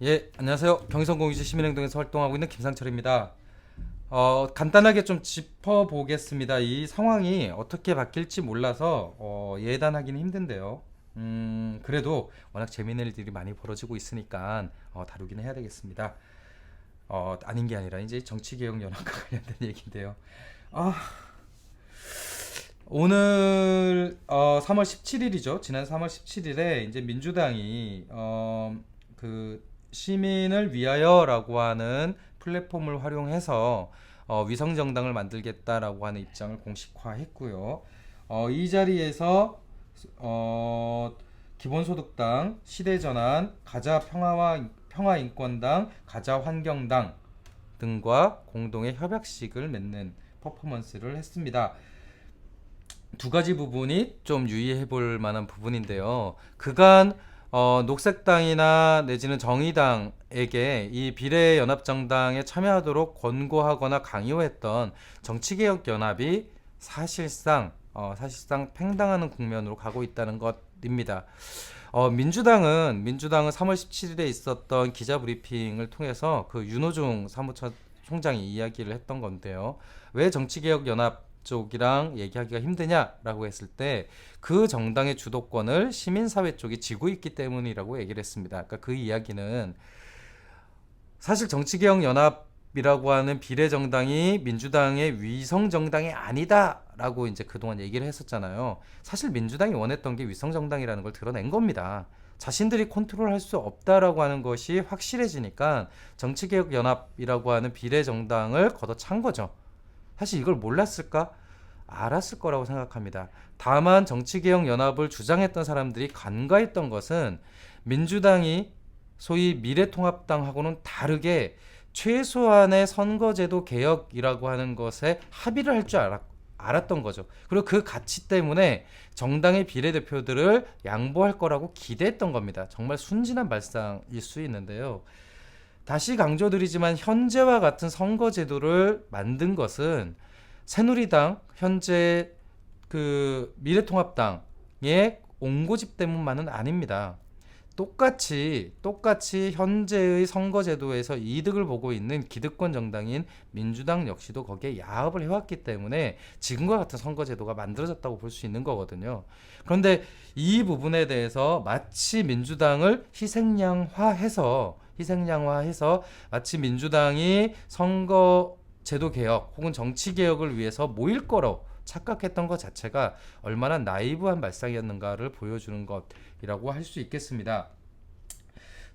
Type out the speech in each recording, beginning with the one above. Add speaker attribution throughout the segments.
Speaker 1: 예, 안녕하세요. 경의선공유지 시민행동에서 활동하고 있는 김상철입니다. 간단하게 좀 짚어보겠습니다. 이 상황이 어떻게 바뀔지 몰라서 예단하기는 힘든데요. 그래도 워낙 재미있는 일들이 많이 벌어지고 있으니까 다루기는 해야 되겠습니다. 아닌 게 아니라 이제 정치개혁연합과 관련된 얘기인데요. 아, 오늘 3월 17일이죠. 지난 3월 17일에 이제 민주당이 그 시민을 위하여라고 하는 플랫폼을 활용해서 위성 정당을 만들겠다라고 하는 입장을 공식화했고요. 이 자리에서 기본소득당, 시대전환, 가자평화인권당, 가자환경당 등과 공동의 협약식을 맺는 퍼포먼스를 했습니다. 두 가지 부분이 좀 유의해 볼 만한 부분인데요. 그간 녹색당이나 내지는 정의당에게 이 비례연합정당에 참여하도록 권고하거나 강요했던 정치개혁연합이 사실상 팽당하는 국면으로 가고 있다는 것입니다. 민주당은 3월 17일에 있었던 기자 브리핑을 통해서 그 윤호중 사무총장이 이야기를 했던 건데요. 왜 정치개혁연합 쪽이랑 얘기하기가 힘드냐라고 했을 때 그 정당의 주도권을 시민사회 쪽이 쥐고 있기 때문이라고 얘기를 했습니다. 그러니까 그 이야기는 사실 정치개혁연합이라고 하는 비례정당이 민주당의 위성정당이 아니다라고 이제 그동안 얘기를 했었잖아요. 사실 민주당이 원했던 게 위성정당이라는 걸 드러낸 겁니다. 자신들이 컨트롤할 수 없다라고 하는 것이 확실해지니까 정치개혁연합이라고 하는 비례정당을 걷어찬 거죠. 사실 이걸 몰랐을까? 알았을 거라고 생각합니다. 다만 정치개혁연합을 주장했던 사람들이 간과했던 것은 민주당이 소위 미래통합당하고는 다르게 최소한의 선거제도 개혁이라고 하는 것에 합의를 할 줄 알았던 거죠. 그리고 그 가치 때문에 정당의 비례대표들을 양보할 거라고 기대했던 겁니다. 정말 순진한 발상일 수 있는데요. 다시 강조드리지만 현재와 같은 선거제도를 만든 것은 새누리당 현재 그 미래통합당의 옹고집 때문만은 아닙니다. 똑같이 현재의 선거제도에서 이득을 보고 있는 기득권 정당인 민주당 역시도 거기에 야합을 해왔기 때문에 지금과 같은 선거제도가 만들어졌다고 볼 수 있는 거거든요. 그런데 이 부분에 대해서 마치 민주당을 희생양화해서 마치 민주당이 선거 제도 개혁 혹은 정치 개혁을 위해서 모일 거로 착각했던 것 자체가 얼마나 나이브한 발상이었는가를 보여주는 것이라고 할 수 있겠습니다.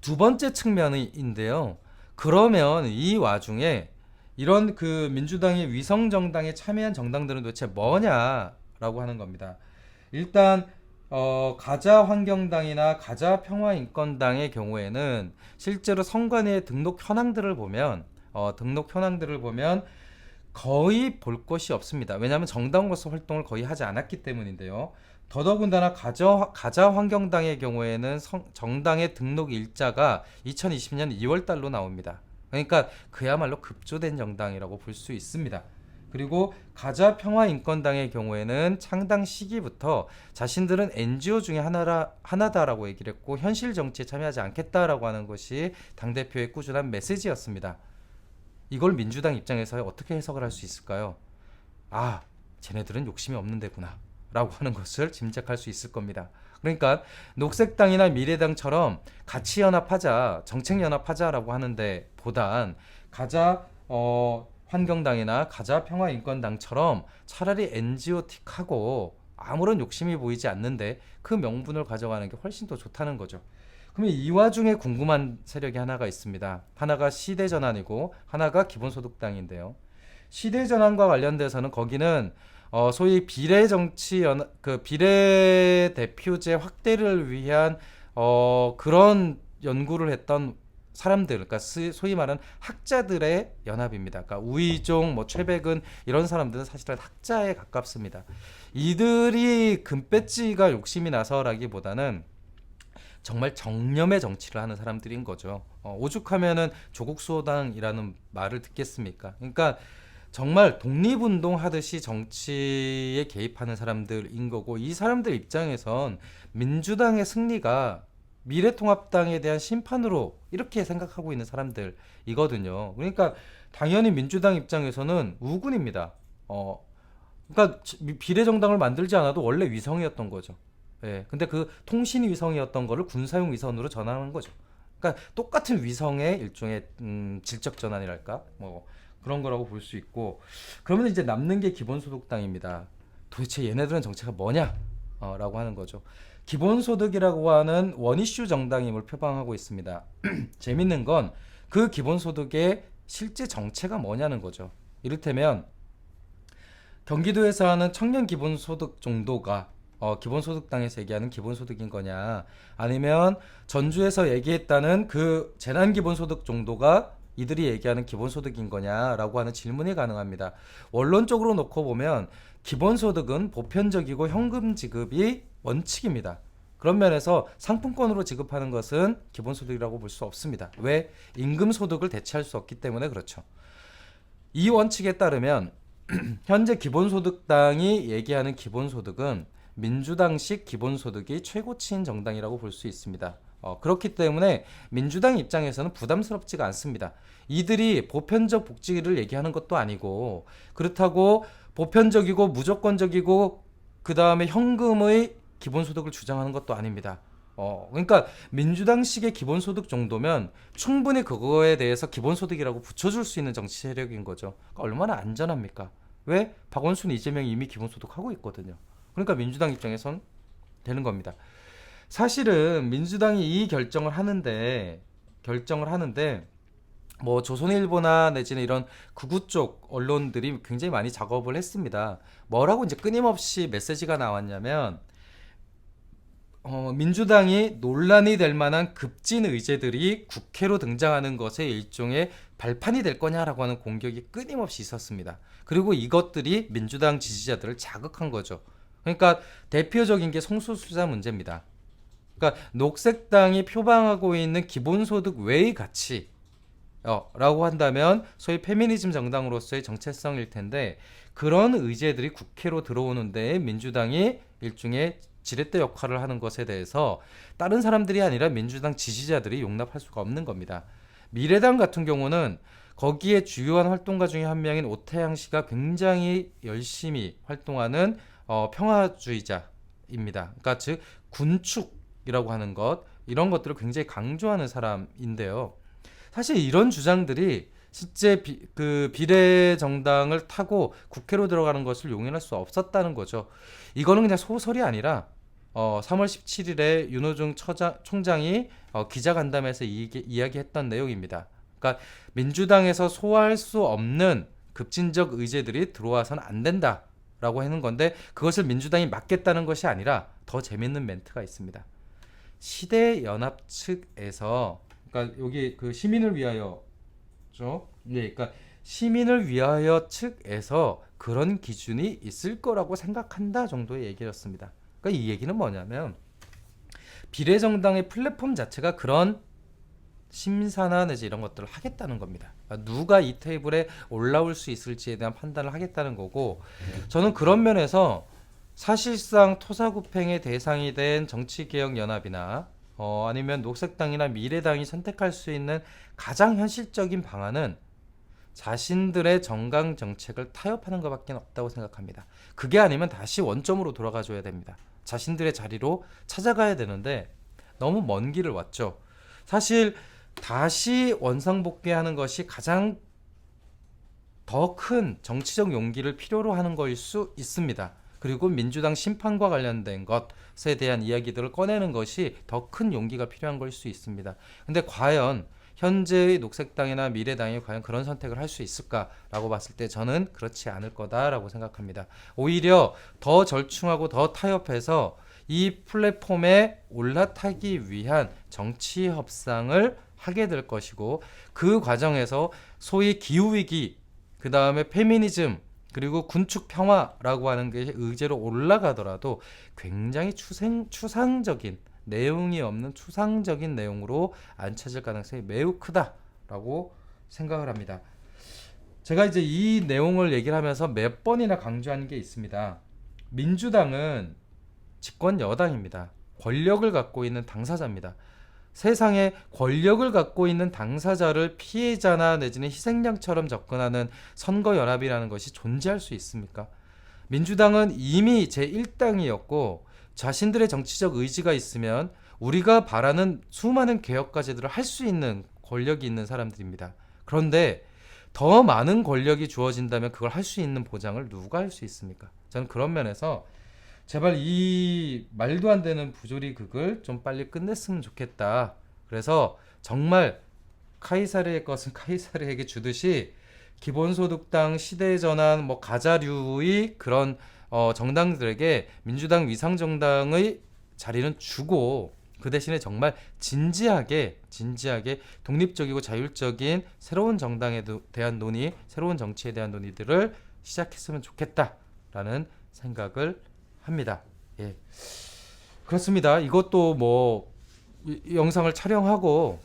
Speaker 1: 두 번째 측면인데요. 그러면 이 와중에 이런 그 민주당의 위성 정당에 참여한 정당들은 도대체 뭐냐라고 하는 겁니다. 일단 가자 환경당이나 가자 평화인권당의 경우에는 실제로 선관위의 등록 현황들을 보면 거의 볼 것이 없습니다. 왜냐하면 정당으로서 활동을 거의 하지 않았기 때문인데요. 더더군다나 가자 환경당의 경우에는 정당의 등록 일자가 2020년 2월 달로 나옵니다. 그러니까 그야말로 급조된 정당이라고 볼 수 있습니다. 그리고 가자 평화인권당의 경우에는 창당 시기부터 자신들은 NGO 중에 하나다라고 얘기를 했고 현실 정치에 참여하지 않겠다라고 하는 것이 당대표의 꾸준한 메시지였습니다. 이걸 민주당 입장에서 어떻게 해석을 할 수 있을까요? 아, 쟤네들은 욕심이 없는 데구나 라고 하는 것을 짐작할 수 있을 겁니다. 그러니까 녹색당이나 미래당처럼 같이 연합하자, 정책 연합하자라고 하는데 보단 가자 환경당이나 가자 평화인권당처럼 차라리 NGO틱하고 아무런 욕심이 보이지 않는데 그 명분을 가져가는 게 훨씬 더 좋다는 거죠. 그러면 이 와중에 궁금한 세력이 하나가 있습니다. 하나가 시대전환이고 하나가 기본소득당인데요. 시대전환과 관련돼서는 거기는 소위 비례대표제 확대를 위한 그런 연구를 했던 사람들, 그러니까 소위 말하는 학자들의 연합입니다. 그러니까 우이종, 최백은 이런 사람들은 사실은 학자에 가깝습니다. 이들이 금배지가 욕심이 나서라기보다는 정말 정념의 정치를 하는 사람들인 거죠. 오죽하면은 조국 수호당이라는 말을 듣겠습니까? 그러니까 정말 독립운동 하듯이 정치에 개입하는 사람들인 거고 이 사람들 입장에선 민주당의 승리가 미래통합당에 대한 심판으로 이렇게 생각하고 있는 사람들이거든요. 그러니까 당연히 민주당 입장에서는 우군입니다. 그러니까 비례정당을 만들지 않아도 원래 위성이었던 거죠. 예. 근데 그 통신 위성이었던 거를 군사용 위성으로 전환한 거죠. 그러니까 똑같은 위성의 일종의 질적 전환이랄까? 뭐 그런 거라고 볼 수 있고 그러면 이제 남는 게 기본소득당입니다. 도대체 얘네들은 정체가 뭐냐? 라고 하는 거죠. 기본소득이라고 하는 원이슈 정당임을 표방하고 있습니다. 재밌는 건 그 기본소득의 실제 정체가 뭐냐는 거죠. 이를테면 경기도에서 하는 청년 기본소득 정도가 기본소득당에서 얘기하는 기본소득인 거냐 아니면 전주에서 얘기했다는 그 재난 기본소득 정도가 이들이 얘기하는 기본소득인 거냐라고 하는 질문이 가능합니다. 원론적으로 놓고 보면 기본소득은 보편적이고 현금 지급이 원칙입니다. 그런 면에서 상품권으로 지급하는 것은 기본소득이라고 볼 수 없습니다. 왜? 임금소득을 대체할 수 없기 때문에 그렇죠. 이 원칙에 따르면 현재 기본소득당이 얘기하는 기본소득은 민주당식 기본소득이 최고치인 정당이라고 볼 수 있습니다. 그렇기 때문에 민주당 입장에서는 부담스럽지가 않습니다. 이들이 보편적 복지를 얘기하는 것도 아니고 그렇다고 보편적이고 무조건적이고 그 다음에 현금의 기본소득을 주장하는 것도 아닙니다. 그러니까 민주당식의 기본소득 정도면 충분히 그거에 대해서 기본소득이라고 붙여줄 수 있는 정치 세력인 거죠. 그러니까 얼마나 안전합니까? 왜? 박원순, 이재명이 이미 기본소득 하고 있거든요. 그러니까 민주당 입장에선 되는 겁니다. 사실은 민주당이 이 결정을 하는데 뭐 조선일보나 내지는 이런 극우 쪽 언론들이 굉장히 많이 작업을 했습니다. 뭐라고 이제 끊임없이 메시지가 나왔냐면 민주당이 논란이 될 만한 급진 의제들이 국회로 등장하는 것의 일종의 발판이 될 거냐라고 하는 공격이 끊임없이 있었습니다. 그리고 이것들이 민주당 지지자들을 자극한 거죠. 그러니까 대표적인 게 성소수자 문제입니다. 그러니까 녹색당이 표방하고 있는 기본소득 외의 가치 라고 한다면 소위 페미니즘 정당으로서의 정체성일 텐데 그런 의제들이 국회로 들어오는 데에 민주당이 일종의 지렛대 역할을 하는 것에 대해서 다른 사람들이 아니라 민주당 지지자들이 용납할 수가 없는 겁니다. 미래당 같은 경우는 거기에 주요한 활동가 중에 한 명인 오태양 씨가 굉장히 열심히 활동하는 평화주의자입니다. 그러니까 즉 군축이라고 하는 것 이런 것들을 굉장히 강조하는 사람인데요. 사실 이런 주장들이 실제 비례 정당을 타고 국회로 들어가는 것을 용인할 수 없었다는 거죠. 이거는 그냥 소설이 아니라 3월 17일에 윤호중 총장이 기자간담회에서 이야기했던 내용입니다. 그러니까 민주당에서 소화할 수 없는 급진적 의제들이 들어와서는 안 된다라고 하는 건데 그것을 민주당이 막겠다는 것이 아니라 더 재밌는 멘트가 있습니다. 시대연합 측에서 그러니까 여기 그 시민을 위하여죠. 네, 그러니까 시민을 위하여 측에서 그런 기준이 있을 거라고 생각한다 정도의 얘기였습니다. 그러니까 이 얘기는 뭐냐면 비례정당의 플랫폼 자체가 그런 심사나 내지 이런 것들을 하겠다는 겁니다. 그러니까 누가 이 테이블에 올라올 수 있을지에 대한 판단을 하겠다는 거고 저는 그런 면에서 사실상 토사구팽의 대상이 된 정치개혁연합이나 아니면 녹색당이나 미래당이 선택할 수 있는 가장 현실적인 방안은 자신들의 정강 정책을 타협하는 것밖에 없다고 생각합니다. 그게 아니면 다시 원점으로 돌아가 줘야 됩니다. 자신들의 자리로 찾아가야 되는데 너무 먼 길을 왔죠. 사실 다시 원상복귀하는 것이 가장 더 큰 정치적 용기를 필요로 하는 것일 수 있습니다. 그리고 민주당 심판과 관련된 것에 대한 이야기들을 꺼내는 것이 더 큰 용기가 필요한 걸 수 있습니다. 근데 과연 현재의 녹색당이나 미래당이 과연 그런 선택을 할 수 있을까라고 봤을 때 저는 그렇지 않을 거다라고 생각합니다. 오히려 더 절충하고 더 타협해서 이 플랫폼에 올라타기 위한 정치 협상을 하게 될 것이고 그 과정에서 소위 기후위기 그 다음에 페미니즘 그리고 군축 평화라고 하는 게 의제로 올라가더라도 굉장히 추상적인 내용이 없는 추상적인 내용으로 안 찾을 가능성이 매우 크다라고 생각을 합니다. 제가 이제 이 내용을 얘기를 하면서 몇 번이나 강조하는 게 있습니다. 민주당은 집권 여당입니다. 권력을 갖고 있는 당사자입니다. 세상에 권력을 갖고 있는 당사자를 피해자나 내지는 희생양처럼 접근하는 선거연합이라는 것이 존재할 수 있습니까? 민주당은 이미 제1당이었고 자신들의 정치적 의지가 있으면 우리가 바라는 수많은 개혁 과제들을 할 수 있는 권력이 있는 사람들입니다. 그런데 더 많은 권력이 주어진다면 그걸 할 수 있는 보장을 누가 할 수 있습니까? 저는 그런 면에서 제발 이 말도 안 되는 부조리극을 좀 빨리 끝냈으면 좋겠다. 그래서 정말 카이사르의 것은 카이사르에게 주듯이 기본소득당, 시대전환, 뭐 가자류의 그런 정당들에게 민주당 위상정당의 자리는 주고 그 대신에 정말 진지하게 독립적이고 자율적인 새로운 정당에 대한 논의, 새로운 정치에 대한 논의들을 시작했으면 좋겠다라는 생각을 합니다. 예. 그렇습니다. 이것도 뭐 영상을 촬영하고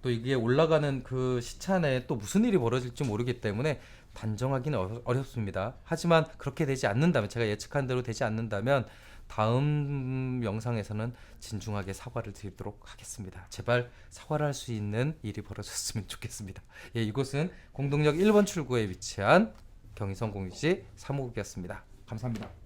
Speaker 1: 또 이게 올라가는 그 시차 내에 또 무슨 일이 벌어질지 모르기 때문에 단정하기는 어렵습니다. 하지만 그렇게 되지 않는다면, 제가 예측한 대로 되지 않는다면 다음 영상에서는 진중하게 사과를 드리도록 하겠습니다. 제발 사과를 할 수 있는 일이 벌어졌으면 좋겠습니다. 예, 이곳은 공동역 1번 출구에 위치한 경의선 공유시 사무국이었습니다. 감사합니다.